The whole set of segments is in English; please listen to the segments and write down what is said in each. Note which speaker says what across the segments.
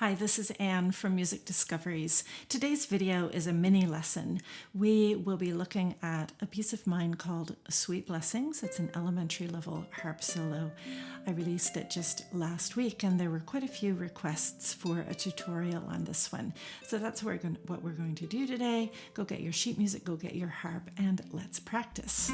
Speaker 1: Hi, this is Anne from Music Discoveries. Today's video is a mini lesson. We will be looking at a piece of mine called Sweet Blessings. It's an elementary level harp solo. I released it just last week and there were quite a few requests for a tutorial on this one. So that's what we're going to do today. Go get your sheet music, go get your harp, and let's practice.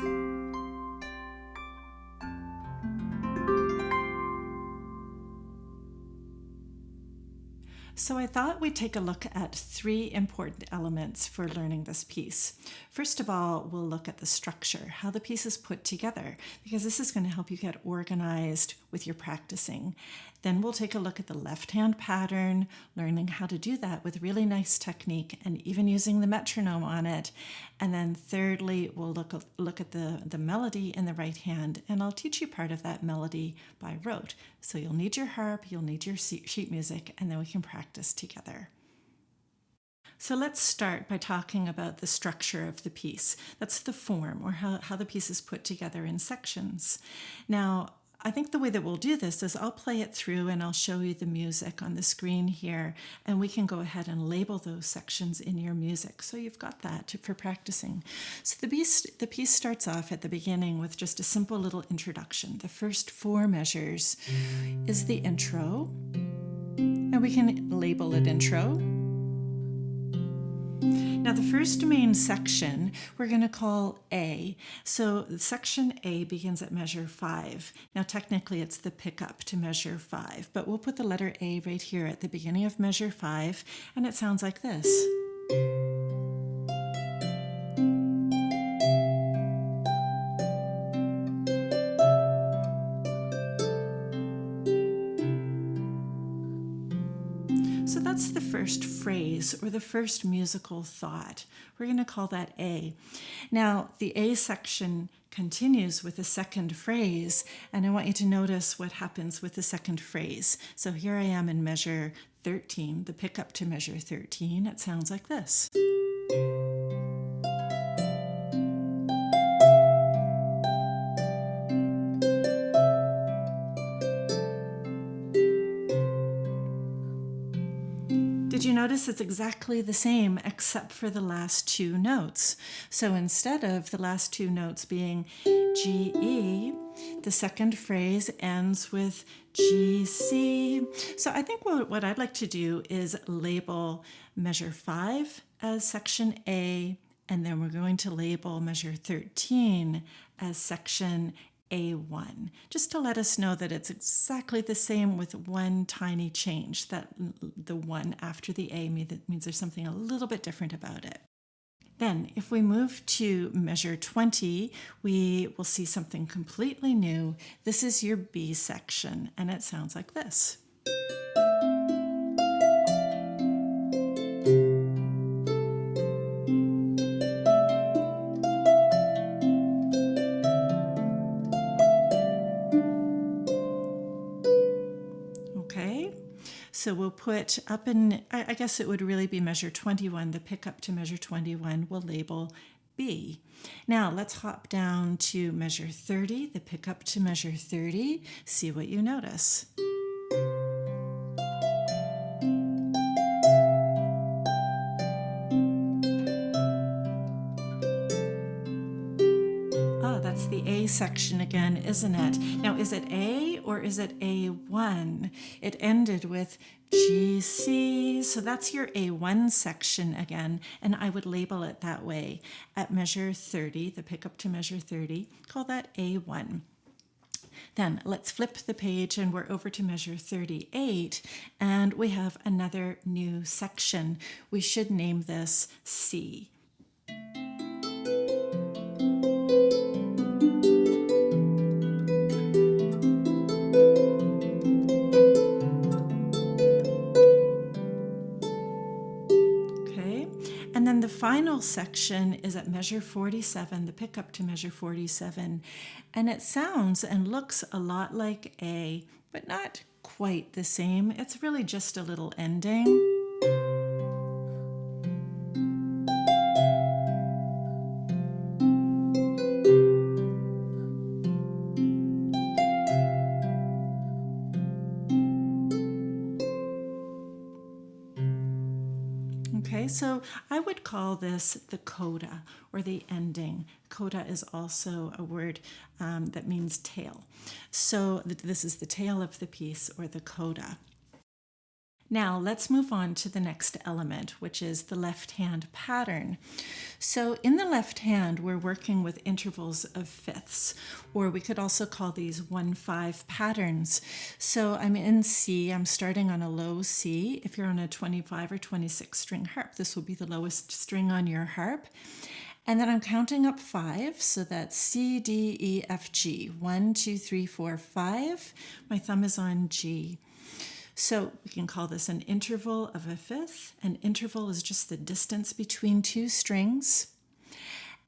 Speaker 1: So I thought we'd take a look at three important elements for learning this piece. First of all, we'll look at the structure, how the piece is put together, because this is going to help you get organized with your practicing. Then we'll take a look at the left-hand pattern, learning how to do that with really nice technique and even using the metronome on it. And then thirdly, we'll look at the melody in the right hand, and I'll teach you part of that melody by rote. So you'll need your harp, you'll need your sheet music, and then we can practice together. So let's start by talking about the structure of the piece. That's the form, or how the piece is put together in sections. Now, I think the way that we'll do this is I'll play it through and I'll show you the music on the screen here, and we can go ahead and label those sections in your music. So you've got that for practicing. So the piece starts off at the beginning with just a simple little introduction. The first four measures is the intro, and we can label it intro. Now the first main section we're going to call A. So section A begins at measure 5. Now technically it's the pickup to measure 5, but we'll put the letter A right here at the beginning of measure 5, and it sounds like this. So that's the first phrase or the first musical thought. We're going to call that A. Now the A section continues with the second phrase, and I want you to notice what happens with the second phrase. So here I am in measure 13, the pickup to measure 13. It sounds like this. Did you notice it's exactly the same except for the last two notes? So instead of the last two notes being G, E, the second phrase ends with G, C. So I think what I'd like to do is label measure 5 as section A, and then we're going to label measure 13 as section A1, just to let us know that it's exactly the same with one tiny change, that the one after the A means there's something a little bit different about it. Then if we move to measure 20, we will see something completely new. This is your B section, and it sounds like this. So we'll put up in, I guess it would really be measure 21, the pickup to measure 21, we'll label B. Now let's hop down to measure 30, the pickup to measure 30, see what you notice. That's the A section again, isn't it? Now, is it A or is it A1? It ended with G, C, so that's your A1 section again, and I would label it that way. At measure 30, the pickup to measure 30, call that A1. Then let's flip the page and we're over to measure 38, and we have another new section. We should name this C. And then the final section is at measure 47, the pickup to measure 47. And it sounds and looks a lot like A, but not quite the same. It's really just a little ending. Okay, so I would call this the coda or the ending. Coda is also a word that means tail. So this is the tail of the piece, or the coda. Now let's move on to the next element, which is the left hand pattern. So in the left hand, we're working with intervals of fifths, or we could also call these 1-5 patterns. So I'm in C, I'm starting on a low C. If you're on a 25 or 26 string harp, this will be the lowest string on your harp. And then I'm counting up 5, so that's C, D, E, F, G. 1, 2, 3, 4, 5. My thumb is on G. So we can call this an interval of a fifth. An interval is just the distance between two strings.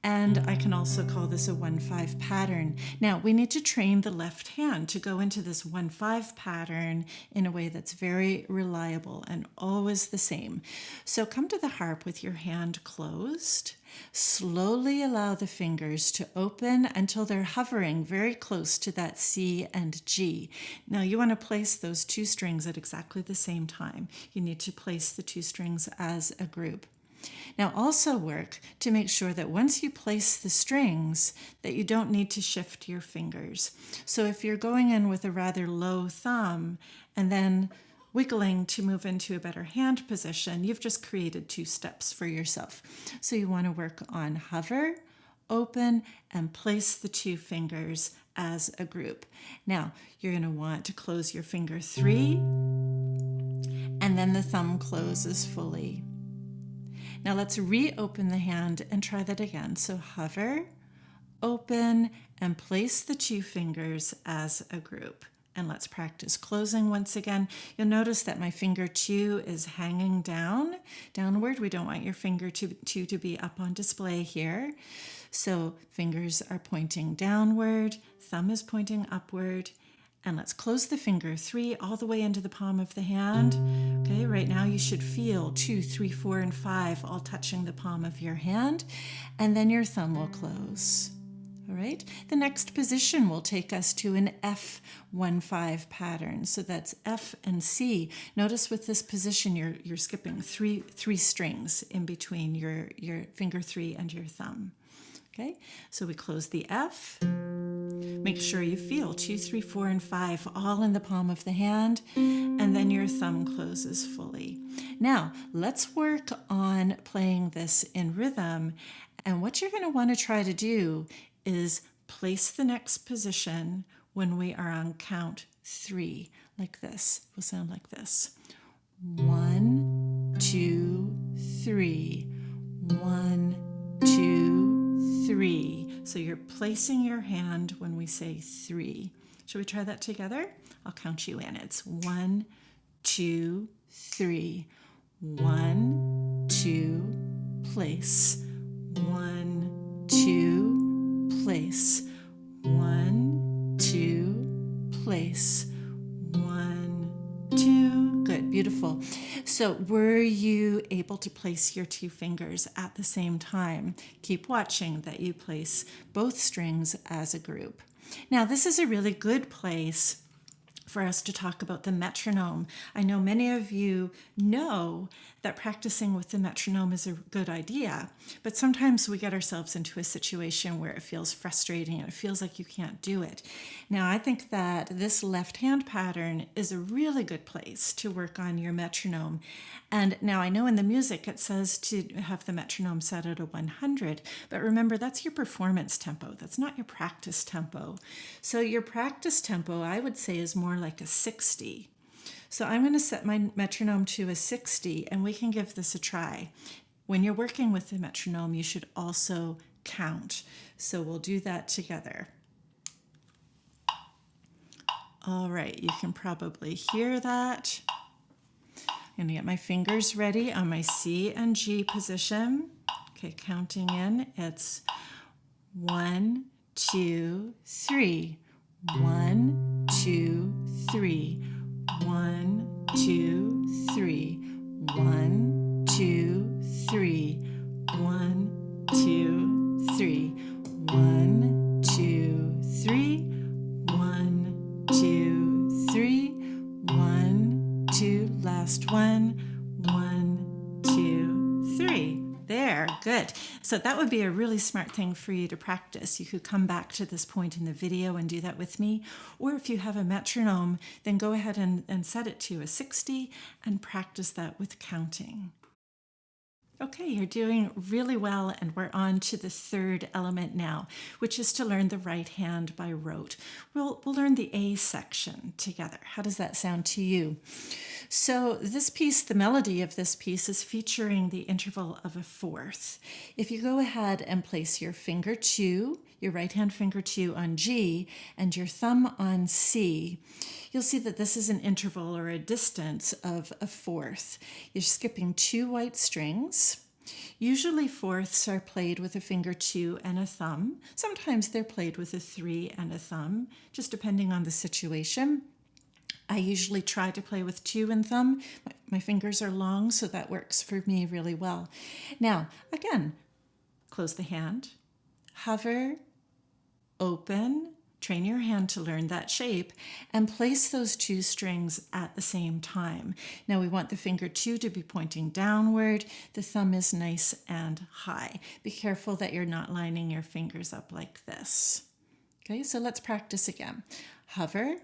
Speaker 1: And I can also call this a 1-5 pattern. Now, we need to train the left hand to go into this 1-5 pattern in a way that's very reliable and always the same. So come to the harp with your hand closed. Slowly allow the fingers to open until they're hovering very close to that C and G. Now, you want to place those two strings at exactly the same time. You need to place the two strings as a group. Now also work to make sure that once you place the strings, that you don't need to shift your fingers. So if you're going in with a rather low thumb and then wiggling to move into a better hand position, you've just created 2 steps for yourself. So you want to work on hover, open, and place the 2 fingers as a group. Now you're going to want to close your finger 3, and then the thumb closes fully. Now let's reopen the hand and try that again. So hover, open, and place the 2 fingers as a group. And let's practice closing once again. You'll notice that my finger 2 is hanging downward. We don't want your finger 2 to be up on display here. So fingers are pointing downward, thumb is pointing upward. And let's close the finger 3 all the way into the palm of the hand. Okay, right now you should feel 2, 3, 4, and 5 all touching the palm of your hand, and then your thumb will close. All right, the next position will take us to an F1-5 pattern. So that's F and C. Notice with this position, you're skipping three strings in between your finger 3 and your thumb. Okay, so we close the F. Make sure you feel 2, 3, 4, and 5 all in the palm of the hand, and then your thumb closes fully. Now, let's work on playing this in rhythm, and what you're going to want to try to do is place the next position when we are on count 3, like this. It will sound like this. 1, 2, 3. 1, 2, 3. So you're placing your hand when we say 3. Shall we try that together? I'll count you in. It's 1, 2, 3. 1, 2, place. 1, 2, place. 1, 2, place. 1, 2. Good, beautiful. So were you able to place your 2 fingers at the same time? Keep watching that you place both strings as a group. Now, this is a really good place for us to talk about the metronome. I know many of you know that practicing with the metronome is a good idea, but sometimes we get ourselves into a situation where it feels frustrating and it feels like you can't do it. Now, I think that this left hand pattern is a really good place to work on your metronome. And now I know in the music it says to have the metronome set at a 100, but remember that's your performance tempo. That's not your practice tempo. So your practice tempo, I would say, is more like a 60. So I'm going to set my metronome to a 60, and we can give this a try. When you're working with the metronome, you should also count. So we'll do that together. All right, you can probably hear that. I'm going to get my fingers ready on my C and G position. Okay, counting in. It's 1, 2, 3. 1, 2, 3. 1, 2, 3. 1, 2, 3. 1, 2, 3. 1, 2, 3. 1, 2, 3. 1, 2. Last one. 1, 2, 3. There, good. So that would be a really smart thing for you to practice. You could come back to this point in the video and do that with me. Or if you have a metronome, then go ahead and set it to a 60 and practice that with counting. Okay, you're doing really well, and we're on to the third element now, which is to learn the right hand by rote. We'll learn the A section together. How does that sound to you? So this piece, the melody of this piece, is featuring the interval of a fourth. If you go ahead and place your finger 2, your right hand finger 2 on G, and your thumb on C, you'll see that this is an interval or a distance of a fourth. You're skipping 2 white strings. Usually fourths are played with a finger 2 and a thumb. Sometimes they're played with a 3 and a thumb, just depending on the situation. I usually try to play with 2 and thumb. My fingers are long, so that works for me really well. Now, again, close the hand, hover, open, train your hand to learn that shape, and place those 2 strings at the same time. Now we want the finger 2 to be pointing downward. The thumb is nice and high. Be careful that you're not lining your fingers up like this. Okay, so let's practice again. Hover,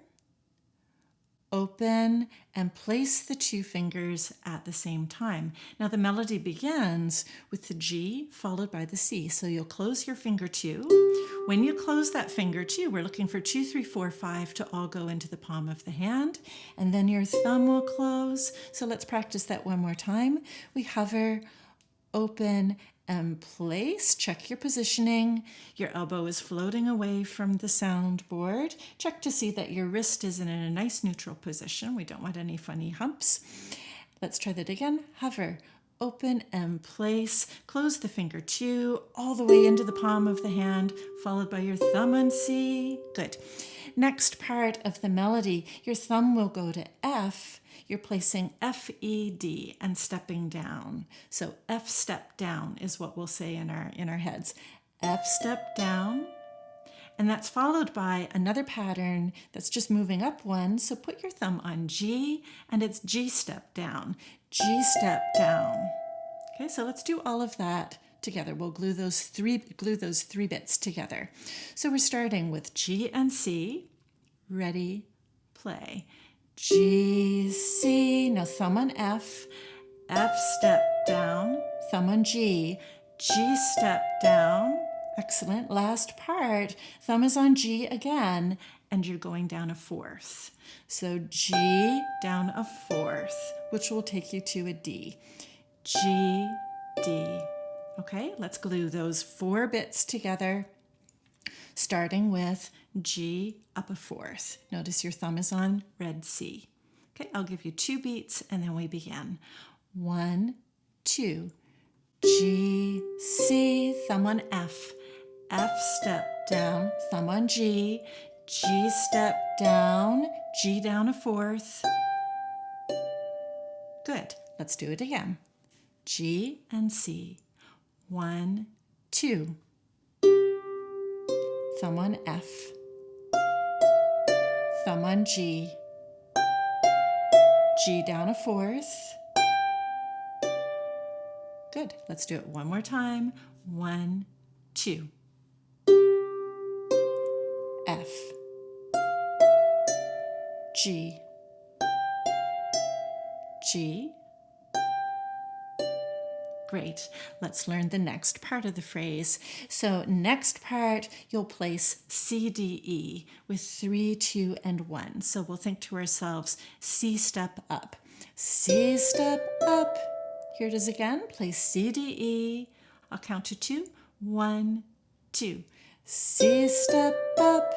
Speaker 1: open, and place the 2 fingers at the same time. Now the melody begins with the G followed by the C. So you'll close your finger 2. When you close that finger 2, we're looking for 2, 3, 4, 5 to all go into the palm of the hand, and then your thumb will close. So let's practice that one more time. We hover, open, and place. Check your positioning. Your elbow is floating away from the soundboard. Check to see that your wrist is in a nice neutral position. We don't want any funny humps. Let's try that again. Hover, open, and place. Close the finger 2 all the way into the palm of the hand, followed by your thumb on C. Good. Next part of the melody, your thumb will go to F. You're placing F, E, D and stepping down. So F step down is what we'll say in our heads. F step down. And that's followed by another pattern that's just moving up 1. So put your thumb on G, and it's G step down. G step down. Okay, so let's do all of that together. We'll glue those three bits together. So we're starting with G and C. Ready, play. G, C, now thumb on F, F step down, thumb on G, G step down. Excellent. Last part, thumb is on G again, and you're going down a fourth. So G down a fourth, which will take you to a D. G, D. Okay, let's glue those 4 bits together, starting with G up a fourth. Notice your thumb is on red C. Okay, I'll give you 2 beats and then we begin. 1, 2, G, C, thumb on F, F step down, thumb on G, G step down, G down a fourth. Good, let's do it again. G and C. 1, 2. Thumb on F, thumb on G, G down a fourth. Good, let's do it one more time. 1, 2. F, G, G. Great. Let's learn the next part of the phrase. So next part, you'll place C, D, E with 3, 2, and 1. So we'll think to ourselves, C step up. C step up. Here it is again. Place C, D, E. I'll count to 2. 1, 2. C step up.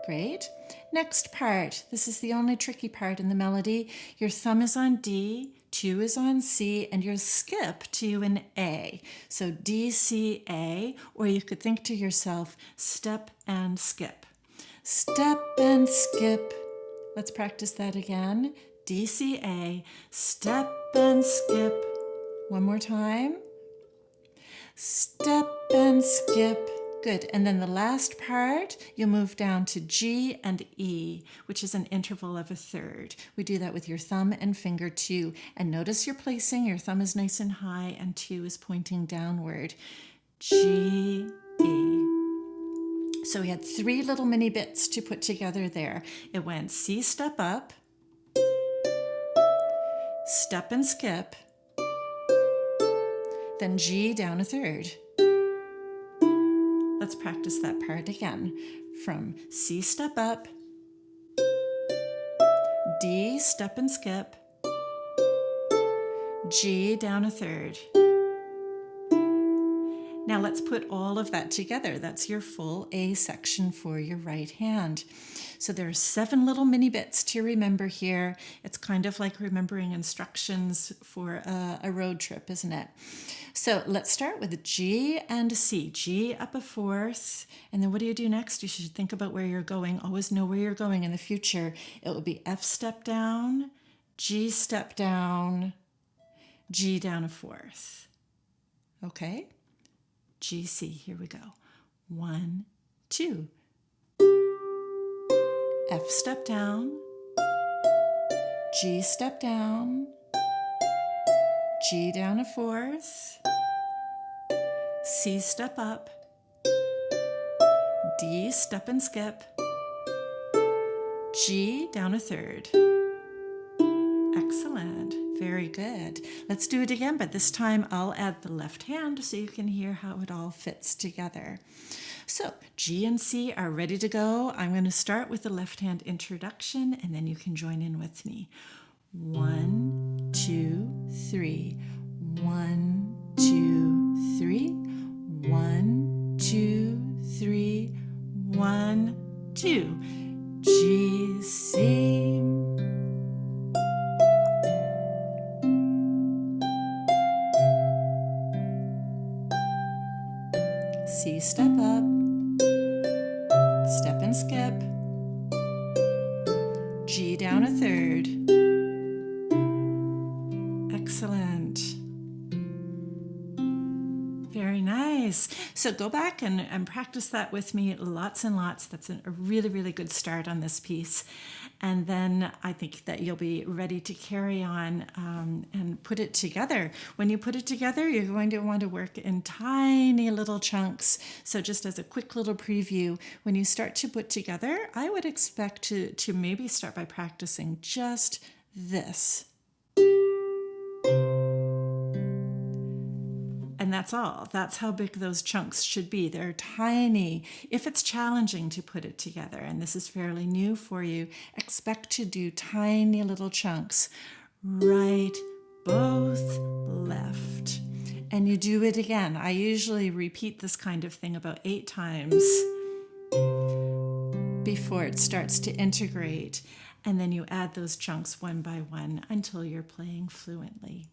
Speaker 1: Great. Next part. This is the only tricky part in the melody. Your thumb is on D. 2 is on C, and you'll skip to an A. So D, C, A, or you could think to yourself, step and skip. Step and skip. Let's practice that again. D, C, A, step and skip. One more time. Step and skip. Good. And then the last part, you'll move down to G and E, which is an interval of a third. We do that with your thumb and finger too. And notice your placing. Your thumb is nice and high and 2 is pointing downward. G, E. So we had 3 little mini bits to put together there. It went C step up, step and skip, then G down a third. Let's practice that part again. From C step up, D step and skip, G down a third. Now let's put all of that together. That's your full A section for your right hand. So there are 7 little mini bits to remember here. It's kind of like remembering instructions for a road trip, isn't it? So let's start with G and C. G up a fourth. And then what do you do next? You should think about where you're going. Always know where you're going in the future. It will be F step down, G step down, G down a fourth. Okay? G, C, here we go. 1, 2. F step down, G step down, G down a fourth, C step up, D step and skip, G down a third. Excellent. Very good. Let's do it again, but this time I'll add the left hand so you can hear how it all fits together. So G and C are ready to go. I'm going to start with the left hand introduction and then you can join in with me. 1, 2, 3. 1, 2, 3. 1, 2, 3. 1, 2. G, C. C step up, step and skip, G down a third. Excellent. Very nice. So go back and practice that with me lots and lots. That's a really, really good start on this piece. And then I think that you'll be ready to carry on and put it together. When you put it together, you're going to want to work in tiny little chunks. So just as a quick little preview, when you start to put together, I would expect to maybe start by practicing just this. And that's all. That's how big those chunks should be. They're tiny. If it's challenging to put it together, and this is fairly new for you, expect to do tiny little chunks. Right, both, left. And you do it again. I usually repeat this kind of thing about 8 times before it starts to integrate. And then you add those chunks one by one until you're playing fluently.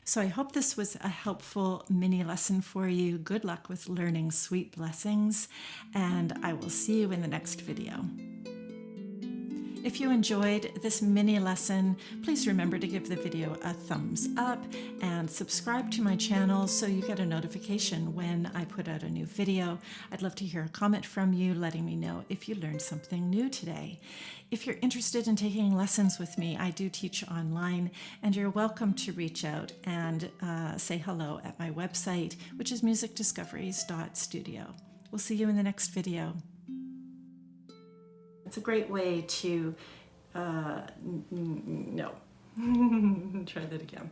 Speaker 1: So I hope this was a helpful mini lesson for you. Good luck with learning Sweet Blessings, and I will see you in the next video. If you enjoyed this mini lesson, please remember to give the video a thumbs up and subscribe to my channel so you get a notification when I put out a new video. I'd love to hear a comment from you letting me know if you learned something new today. If you're interested in taking lessons with me, I do teach online, and you're welcome to reach out and say hello at my website, which is musicdiscoveries.studio. We'll see you in the next video. It's a great way to, no, try that again.